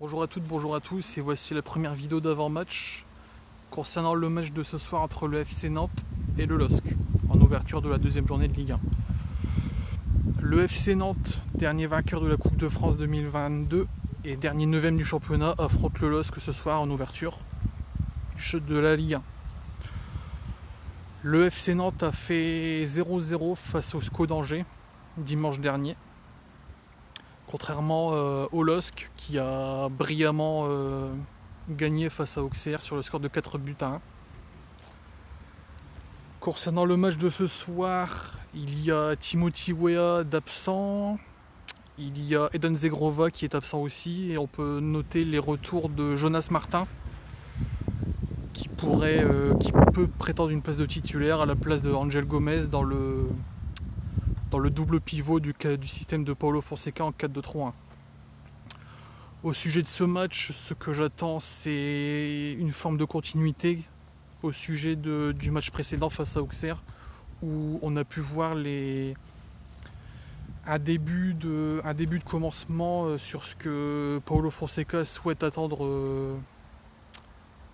Bonjour à toutes, bonjour à tous, et voici la première vidéo d'avant-match concernant le match de ce soir entre le FC Nantes et le LOSC, en ouverture de la deuxième journée de Ligue 1. Le FC Nantes, dernier vainqueur de la Coupe de France 2022 et dernier 9ème du championnat, affronte le LOSC ce soir en ouverture de la Ligue 1. Le FC Nantes a fait 0-0 face au SCO d'Angers dimanche dernier. Contrairement au LOSC qui a brillamment gagné face à Auxerre sur le score de 4-1. Concernant le match de ce soir, il y a Timothy Weah d'absent, il y a Eden Zegrova qui est absent aussi, et on peut noter les retours de Jonas Martin qui peut prétendre une place de titulaire à la place de Angel Gomez dans le double pivot du système de Paulo Fonseca en 4-2-3-1. Au sujet de ce match, ce que j'attends, c'est une forme de continuité au sujet du match précédent face à Auxerre, où on a pu voir un début de commencement sur ce que Paulo Fonseca souhaite attendre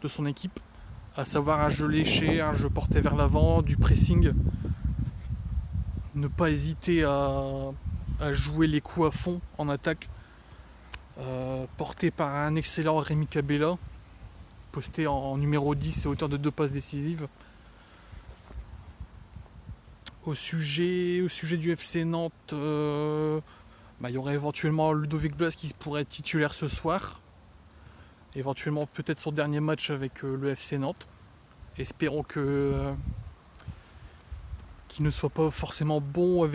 de son équipe, à savoir un jeu léché, un jeu porté vers l'avant, du pressing. Ne pas hésiter à jouer les coups à fond en attaque, porté par un excellent Rémi Cabella, posté en numéro 10 et auteur de 2 passes décisives. Au sujet du FC Nantes, il y aurait éventuellement Ludovic Blas qui pourrait être titulaire ce soir. Éventuellement peut-être son dernier match avec le FC Nantes. Espérons qu'il ne soit pas forcément bon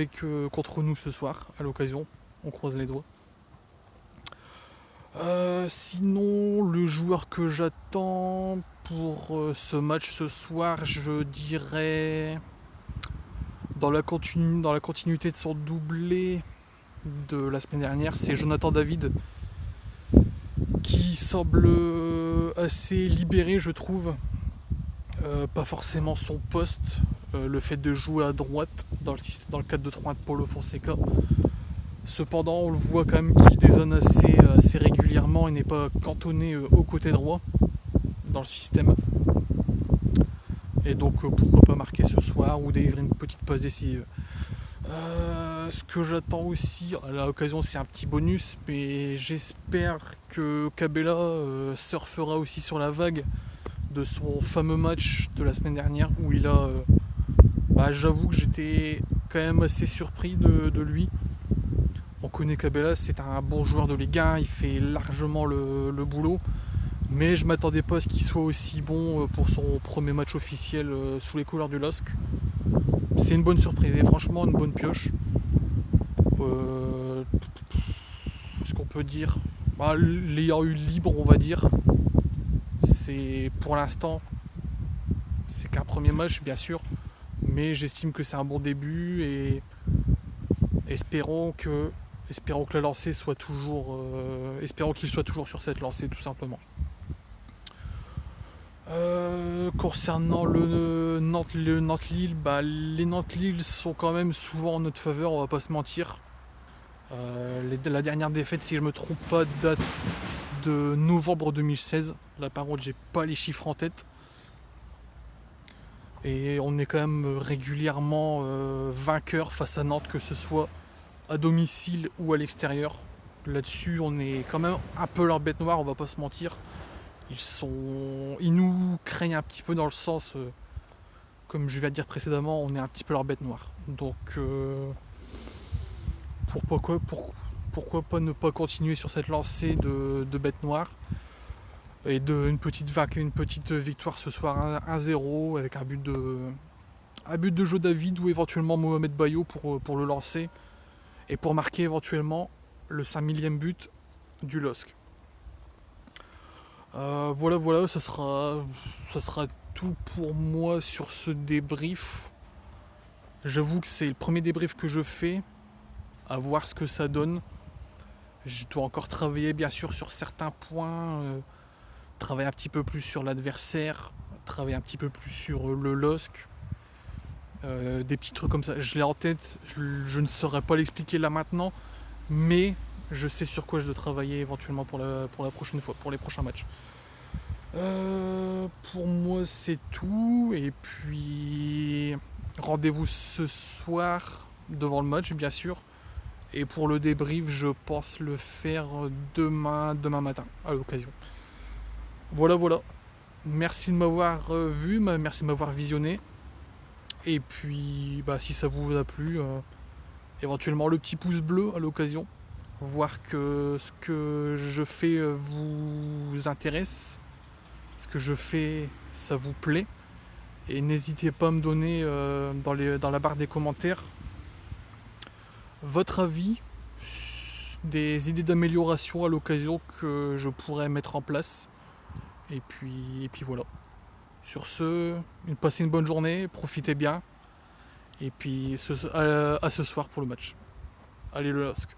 contre nous ce soir, à l'occasion. On croise les doigts. Sinon, le joueur que j'attends pour ce match ce soir, je dirais, dans la continuité de son doublé de la semaine dernière, c'est Jonathan David, qui semble assez libéré, je trouve. Pas forcément son poste, le fait de jouer à droite dans le 4-2-3-1 de Paulo Fonseca. Cependant, on le voit quand même qu'il dézone assez régulièrement et n'est pas cantonné au côté droit dans le système. Et donc pourquoi pas marquer ce soir ou délivrer une petite passe décisive. Ce que j'attends aussi, à l'occasion c'est un petit bonus, mais j'espère que Cabella surfera aussi sur la vague de son fameux match de la semaine dernière où il a... j'avoue que j'étais quand même assez surpris de lui. On connaît Cabella, c'est un bon joueur de Ligue 1, il fait largement le boulot, mais je m'attendais pas à ce qu'il soit aussi bon pour son premier match officiel sous les couleurs du LOSC. C'est une bonne surprise, et franchement une bonne pioche. Ce qu'on peut dire, l'ayant eu libre, on va dire, c'est pour l'instant, c'est qu'un premier match bien sûr, mais j'estime que c'est un bon début et espérons que la lancée soit toujours, espérons qu'il soit toujours sur cette lancée tout simplement. Concernant le Nantes-Lille, les Nantes-Lille sont quand même souvent en notre faveur, on va pas se mentir. La dernière défaite, si je me trompe pas, date de novembre 2016. Là par contre j'ai pas les chiffres en tête. Et on est quand même régulièrement vainqueur face à Nantes, que ce soit à domicile ou à l'extérieur. Là-dessus on est quand même un peu leur bête noire, on va pas se mentir. Ils nous craignent un petit peu dans le sens, comme je viens de dire précédemment, on est un petit peu leur bête noire. Donc pourquoi pas ne pas continuer sur cette lancée de bête noire et une petite victoire ce soir 1-0 avec un but de Joe David ou éventuellement Mohamed Bayo pour le lancer et pour marquer éventuellement le 5000e but du LOSC. Voilà, ça sera tout pour moi sur ce débrief. J'avoue que c'est le premier débrief que je fais, à voir ce que ça donne. Je dois encore travailler bien sûr sur certains points, travailler un petit peu plus sur l'adversaire, travailler un petit peu plus sur le LOSC. Des petits trucs comme ça, je l'ai en tête, je ne saurais pas l'expliquer là maintenant, mais je sais sur quoi je dois travailler éventuellement pour la prochaine fois, pour les prochains matchs. Pour moi c'est tout, et puis rendez-vous ce soir devant le match bien sûr, et pour le débrief je pense le faire demain matin à l'occasion. Voilà, merci de m'avoir vu, merci de m'avoir visionné, et puis si ça vous a plu, éventuellement le petit pouce bleu à l'occasion, voir que ce que je fais vous intéresse, ce que je fais ça vous plaît, et n'hésitez pas à me donner dans la barre des commentaires votre avis, des idées d'amélioration à l'occasion que je pourrais mettre en place, et puis voilà. Sur ce, passez une bonne journée, profitez bien, et puis à ce soir pour le match. Allez le LOSC.